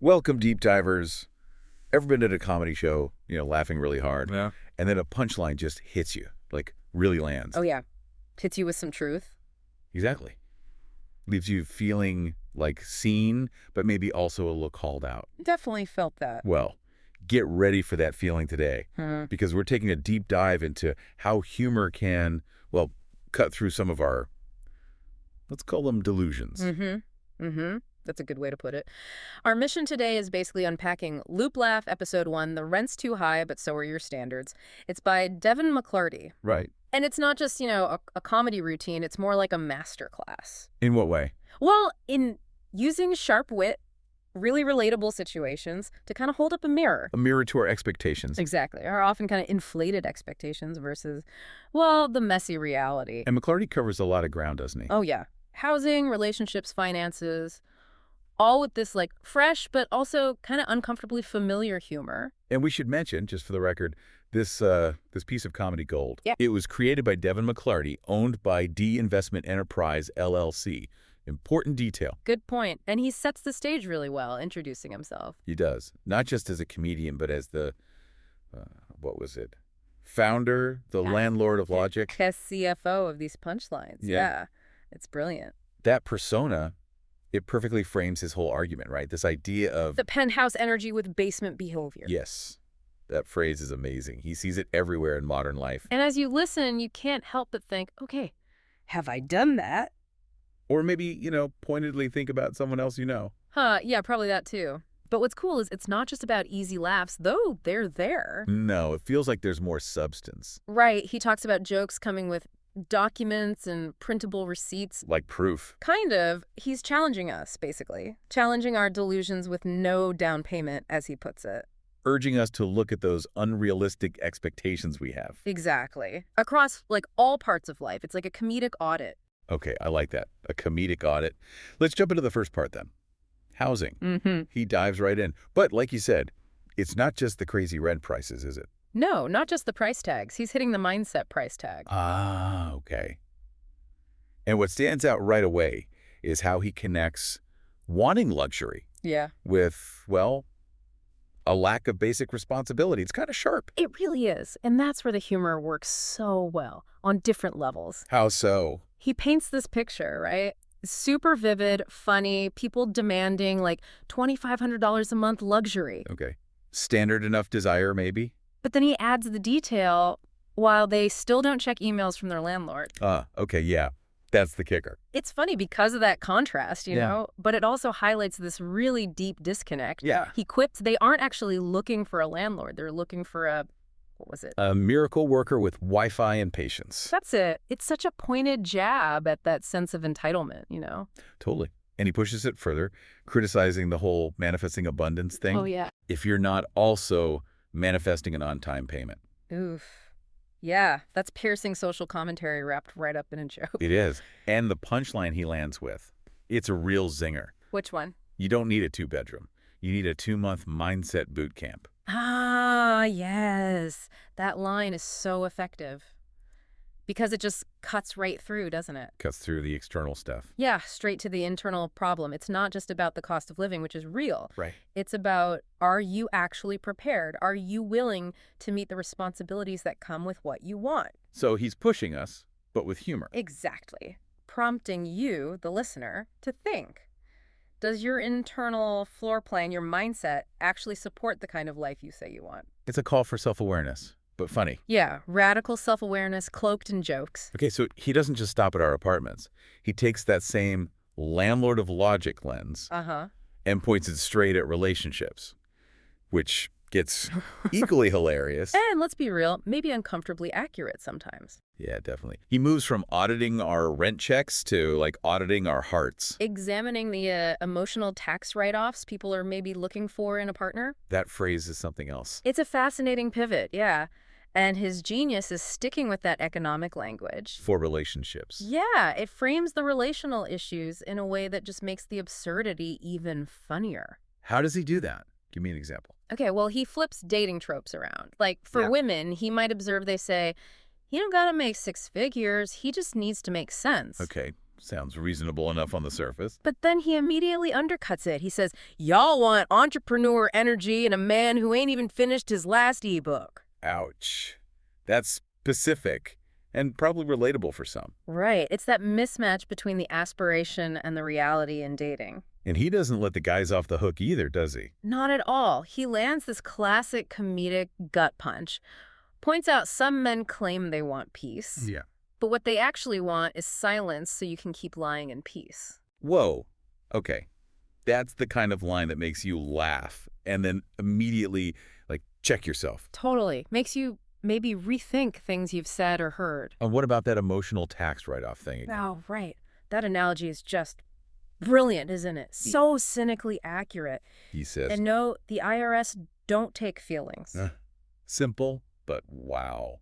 Welcome, deep divers. Ever been at a comedy show, laughing really hard, Yeah. and then a punchline just hits you, like really lands? Oh, yeah. Hits you with some truth. Exactly. Leaves you feeling like seen, but maybe also a little called out. Definitely felt that. Well, get ready for that feeling today, because we're taking a deep dive into how humor can, cut through some of our, let's call them delusions. That's a good way to put it. Our mission today is basically unpacking LoopLaugh Episode 1, The Rent's Too High, But So Are Your Standards. It's by Devin McClarty. Right. And it's not just, a comedy routine. It's more like a masterclass. In what way? Well, in using sharp wit, really relatable situations to kind of hold up a mirror. A mirror to our expectations. Exactly. Our often kind of inflated expectations versus, the messy reality. And McClarty covers a lot of ground, doesn't he? Oh, yeah. Housing, relationships, finances, all with this fresh but also kind of uncomfortably familiar humor. And we should mention, just for the record, this piece of comedy gold. Yeah. It was created by Devin McClarty, owned by D Investment Enterprise, LLC. Important detail. Good point. And he sets the stage really well, introducing himself. He does. Not just as a comedian, but as the, founder, the landlord of logic. CFO of these punchlines. Yeah. It's brilliant. That persona, it perfectly frames his whole argument, right? This idea of... The penthouse energy with basement behavior. Yes. That phrase is amazing. He sees it everywhere in modern life. And as you listen, you can't help but think, okay, have I done that? Or maybe, pointedly think about someone else you know. Yeah, probably that too. But what's cool is it's not just about easy laughs, though they're there. No, it feels like there's more substance. Right. He talks about jokes coming with documents and printable receipts. Like proof. Kind of. He's challenging us, basically. Challenging our delusions with no down payment, as he puts it. Urging us to look at those unrealistic expectations we have. Exactly. Across, all parts of life. It's like a comedic audit. Okay, I like that. A comedic audit. Let's jump into the first part then. Housing. He dives right in. But like you said, it's not just the crazy rent prices, is it? No, not just the price tags. He's hitting the mindset price tag. Ah, okay. And what stands out right away is how he connects wanting luxury with, a lack of basic responsibility. It's kind of sharp. It really is. And that's where the humor works so well, on different levels. How so? He paints this picture, right? Super vivid, funny, people demanding $2,500 a month luxury. Okay. Standard enough desire, maybe? But then he adds the detail while they still don't check emails from their landlord. Okay, yeah. That's the kicker. It's funny because of that contrast, you know, but it also highlights this really deep disconnect. Yeah. He quips they aren't actually looking for a landlord. They're looking for a miracle worker with Wi-Fi and patience. That's it. It's such a pointed jab at that sense of entitlement, Totally. And he pushes it further, criticizing the whole manifesting abundance thing. Oh, yeah. If you're not also manifesting an on-time payment. Oof. Yeah, that's piercing social commentary wrapped right up in a joke. It is. And the punchline he lands with, it's a real zinger. Which one? You don't need a 2-bedroom. You need a 2-month mindset boot camp. Ah, yes. That line is so effective. Because it just cuts right through, doesn't it? Cuts through the external stuff. Yeah, straight to the internal problem. It's not just about the cost of living, which is real. Right. It's about, are you actually prepared? Are you willing to meet the responsibilities that come with what you want? So he's pushing us, but with humor. Exactly. Prompting you, the listener, to think. Does your internal floor plan, your mindset, actually support the kind of life you say you want? It's a call for self-awareness. But funny. Yeah, radical self-awareness cloaked in jokes. Okay, so he doesn't just stop at our apartments. He takes that same landlord of logic lens and points it straight at relationships, which gets equally hilarious. And let's be real, maybe uncomfortably accurate sometimes. Yeah, definitely. He moves from auditing our rent checks to, auditing our hearts. Examining the emotional tax write-offs people are maybe looking for in a partner. That phrase is something else. It's a fascinating pivot, yeah. And his genius is sticking with that economic language. For relationships. Yeah, it frames the relational issues in a way that just makes the absurdity even funnier. How does he do that? Give me an example. Okay, well, he flips dating tropes around. For women, he might observe they say, he don't gotta make 6 figures, he just needs to make sense. Okay, sounds reasonable enough on the surface. But then he immediately undercuts it. He says, y'all want entrepreneur energy in a man who ain't even finished his last ebook. Ouch. That's specific and probably relatable for some. Right. It's that mismatch between the aspiration and the reality in dating. And he doesn't let the guys off the hook either, does he? Not at all. He lands this classic comedic gut punch. Points out some men claim they want peace. Yeah. But what they actually want is silence so you can keep lying in peace. Whoa. Okay. That's the kind of line that makes you laugh and then immediately, check yourself. Totally. Makes you maybe rethink things you've said or heard. And what about that emotional tax write-off thing? Oh, right. That analogy is just brilliant, isn't it? So cynically accurate. He says. And no, the IRS don't take feelings. Simple, but wow.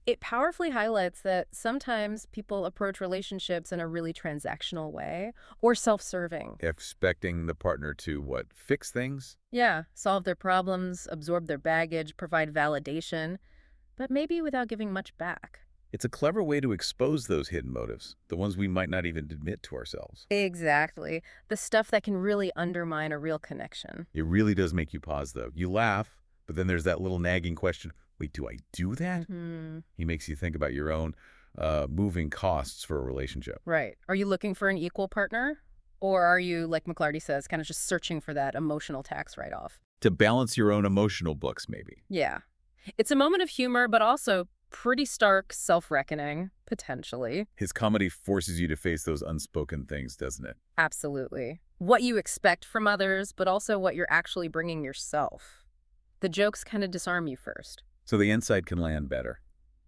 It powerfully highlights that sometimes people approach relationships in a really transactional way or self-serving. Expecting the partner to, fix things? Yeah, solve their problems, absorb their baggage, provide validation, but maybe without giving much back. It's a clever way to expose those hidden motives, the ones we might not even admit to ourselves. Exactly. The stuff that can really undermine a real connection. It really does make you pause, though. You laugh, but then there's that little nagging question, wait, do I do that? He makes you think about your own moving costs for a relationship. Right. Are you looking for an equal partner? Or are you, like McClarty says, kind of just searching for that emotional tax write-off? To balance your own emotional books, maybe. Yeah. It's a moment of humor, but also pretty stark self-reckoning, potentially. His comedy forces you to face those unspoken things, doesn't it? Absolutely. What you expect from others, but also what you're actually bringing yourself. The jokes kind of disarm you first. So the insight can land better.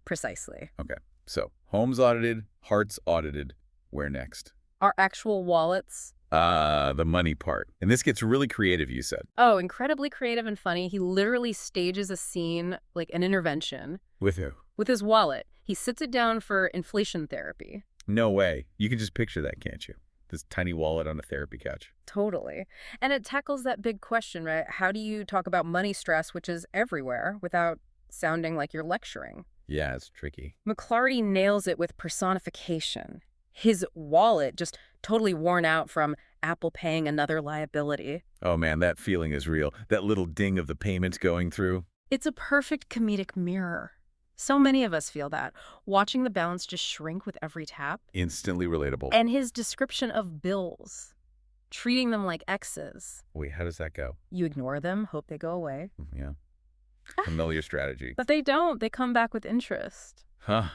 Precisely. Okay. So homes audited, hearts audited. Where next? Our actual wallets. The money part. And this gets really creative, you said. Oh, incredibly creative and funny. He literally stages a scene, like an intervention. With who? With his wallet. He sits it down for inflation therapy. No way. You can just picture that, can't you? This tiny wallet on a therapy couch. Totally. And it tackles that big question, right? How do you talk about money stress, which is everywhere, without sounding like you're lecturing? Yeah, it's tricky. McClarty nails it with personification. His wallet just totally worn out from Apple paying another liability. Oh man, that feeling is real. That little ding of the payments going through. It's a perfect comedic mirror. So many of us feel that, watching the balance just shrink with every tap. Instantly relatable. And his description of bills, treating them like exes. Wait, how does that go? You ignore them, hope they go away. Yeah. Familiar strategy. But they don't. They come back with interest. Huh.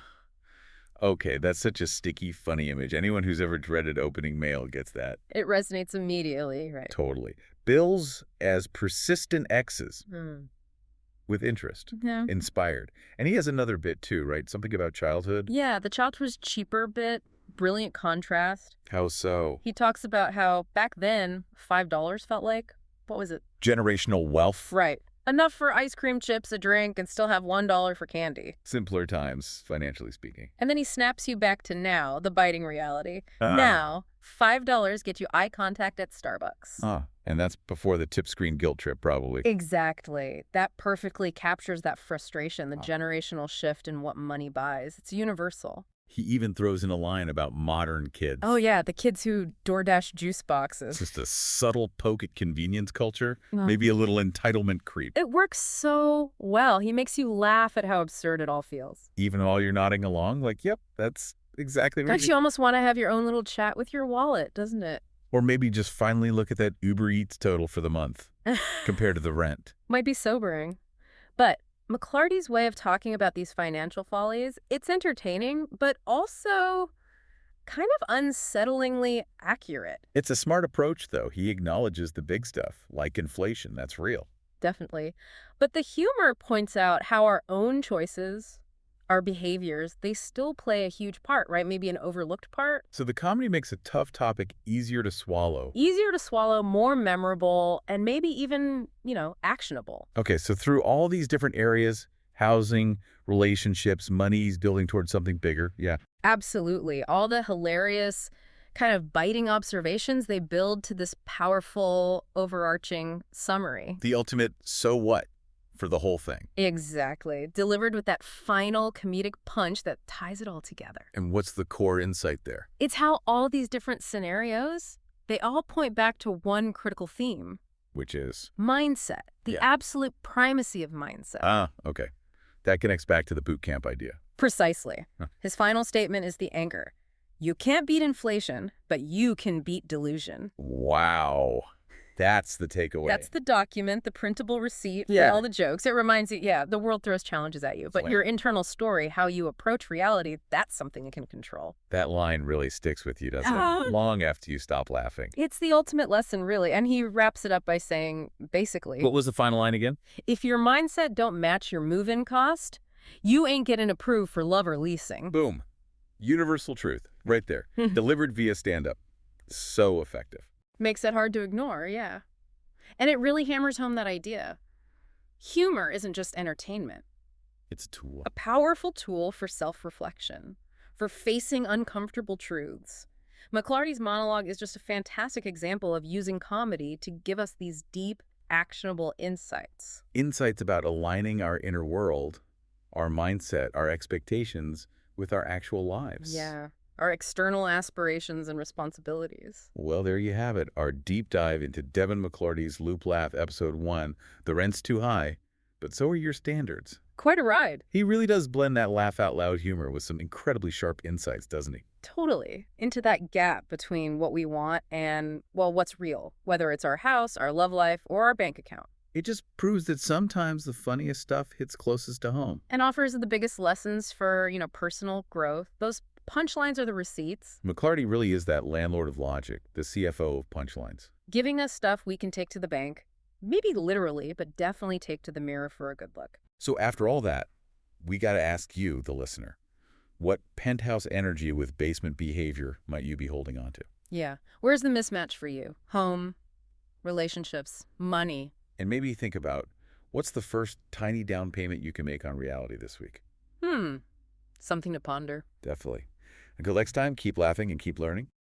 Okay, that's such a sticky, funny image. Anyone who's ever dreaded opening mail gets that. It resonates immediately, right? Totally. Bills as persistent exes. With interest. Yeah. Inspired. And he has another bit too, right? Something about childhood? Yeah, the childhood was cheaper bit. Brilliant contrast. How so? He talks about how back then, $5 felt like, what was it? Generational wealth. Right. Enough for ice cream, chips, a drink, and still have $1 for candy. Simpler times, financially speaking. And then he snaps you back to now, the biting reality. Now, $5 get you eye contact at Starbucks. And that's before the tip screen guilt trip, probably. Exactly. That perfectly captures that frustration, the generational shift in what money buys. It's universal. He even throws in a line about modern kids. Oh, yeah, the kids who DoorDash juice boxes. It's just a subtle poke at convenience culture, maybe a little entitlement creep. It works so well. He makes you laugh at how absurd it all feels. Even while you're nodding along, yep, that's exactly right. Don't you almost want to have your own little chat with your wallet, doesn't it? Or maybe just finally look at that Uber Eats total for the month compared to the rent. Might be sobering. But McClarty's way of talking about these financial follies, it's entertaining, but also kind of unsettlingly accurate. It's a smart approach, though. He acknowledges the big stuff, like inflation. That's real. Definitely. But the humor points out how our own choices, our behaviors, they still play a huge part, right? Maybe an overlooked part. So the comedy makes a tough topic easier to swallow. Easier to swallow, more memorable, and maybe even, actionable. Okay, so through all these different areas, housing, relationships, money, he's building towards something bigger. Yeah. Absolutely. All the hilarious, kind of biting observations, they build to this powerful, overarching summary. The ultimate so what for the whole thing. Exactly. Delivered with that final comedic punch that ties it all together. And what's the core insight there? It's how all these different scenarios, they all point back to one critical theme. Which is? Mindset. The absolute primacy of mindset. Ah, okay. That connects back to the boot camp idea. Precisely. His final statement is the anchor. You can't beat inflation, but you can beat delusion. Wow. That's the takeaway. That's the document, the printable receipt for all the jokes. It reminds you, the world throws challenges at you, but your internal story, how you approach reality, that's something you can control. That line really sticks with you, doesn't it? Long after you stop laughing. It's the ultimate lesson, really. And he wraps it up by saying, basically... What was the final line again? If your mindset don't match your move-in cost, you ain't getting approved for love or leasing. Boom. Universal truth. Right there. Delivered via stand-up. So effective. Makes it hard to ignore, yeah. And it really hammers home that idea. Humor isn't just entertainment. It's a tool. A powerful tool for self-reflection, for facing uncomfortable truths. McLarty's monologue is just a fantastic example of using comedy to give us these deep, actionable insights. Insights about aligning our inner world, our mindset, our expectations with our actual lives. Yeah. Our external aspirations and responsibilities. Well, there you have it, our deep dive into Devin McLarty's LoopLaugh Episode 1, The Rent's Too High, but so are your standards. Quite a ride. He really does blend that laugh-out-loud humor with some incredibly sharp insights, doesn't he? Totally. Into that gap between what we want and, well, what's real, whether it's our house, our love life, or our bank account. It just proves that sometimes the funniest stuff hits closest to home. And offers the biggest lessons for, personal growth. Those punchlines are the receipts. McLarty really is that landlord of logic, the CFO of punchlines. Giving us stuff we can take to the bank. Maybe literally, but definitely take to the mirror for a good look. So after all that, we got to ask you, the listener, what penthouse energy with basement behavior might you be holding on to? Yeah. Where's the mismatch for you? Home, relationships, money. And maybe think about, what's the first tiny down payment you can make on reality this week? Something to ponder. Definitely. Until next time, keep laughing and keep learning.